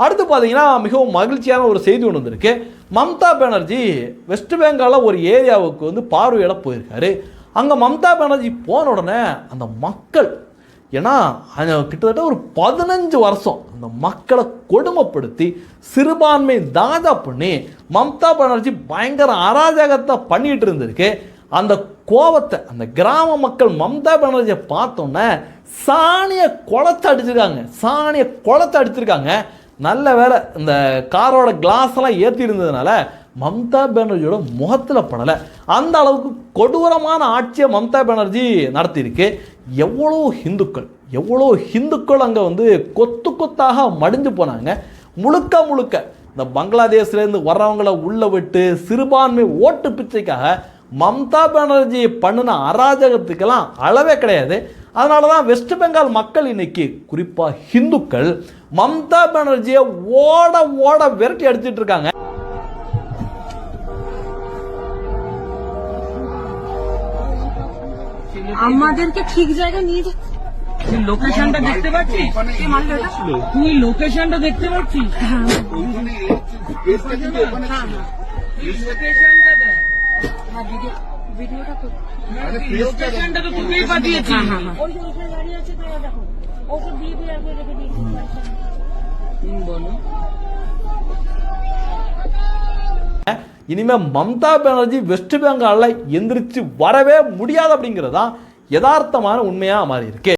அடுத்து பார்த்தீங்கன்னா மிகவும் மகிழ்ச்சியான ஒரு செய்தி ஒன்று வந்திருக்கு. மம்தா பானர்ஜி வெஸ்ட் பெங்காலில் ஒரு ஏரியாவுக்கு வந்து பார்வையிட போயிருக்காரு. அங்கே மம்தா பானர்ஜி போன உடனே அந்த மக்கள், ஏன்னா கிட்டத்தட்ட ஒரு 15 வருஷம் அந்த மக்களை கொடுமைப்படுத்தி சிறுபான்மை தாஜா பண்ணி மம்தா பானர்ஜி பயங்கர அராஜகத்தை பண்ணிட்டு இருந்திருக்கு. அந்த கோவத்தை அந்த கிராம மக்கள் மம்தா பானர்ஜியை பார்த்தோன்னே சாணியை குளத்தை அடிச்சிருக்காங்க. நல்ல வேலை இந்த காரோட கிளாஸ் எல்லாம் ஏற்றி இருந்ததுனால மம்தா பானர்ஜியோட முகத்தில் படலை. அந்த அளவுக்கு கொடூரமான ஆட்சியை மம்தா பானர்ஜி நடத்தியிருக்கு. எவ்வளோ ஹிந்துக்கள் அங்கே வந்து கொத்து கொத்தாக மடிஞ்சு போனாங்க. முழுக்க இந்த பங்களாதேஷ்லேருந்து வர்றவங்களை உள்ள விட்டு சிறுபான்மை ஓட்டு பிச்சைக்காக மம்தா பானர்ஜி பண்ணின அராஜகத்துக்கெல்லாம் அளவே கிடையாது. அதனால தான் வெஸ்ட் பெங்கால் மக்கள் இன்னைக்கு குறிப்பாக ஹிந்துக்கள் மம்தா பானர்ஜியை ஓட விரட்டி அடிச்சிட்டு இருக்காங்க. আমাদেরকে ঠিক জায়গায় নিয়ে যাচ্ছে। লোকেশনটা দেখতে পাচ্ছিস? তুই লোকেশনটা দেখতে পাচ্ছিস? লোকেশনটা দেখ। ভিডিওটা তো লোকেশনটা তো তুই পাঠিয়েছিস। ওই যে গাড়ি আছে তো দেখো। ওকে দিয়ে আর রেখে দিয়েছি। বলো। இனிமே மம்தா பானர்ஜி வெஸ்ட் பெங்காலில் எந்திரிச்சு வரவே முடியாது அப்படிங்கிறது தான் யதார்த்தமான உண்மையாக மாறி இருக்கு.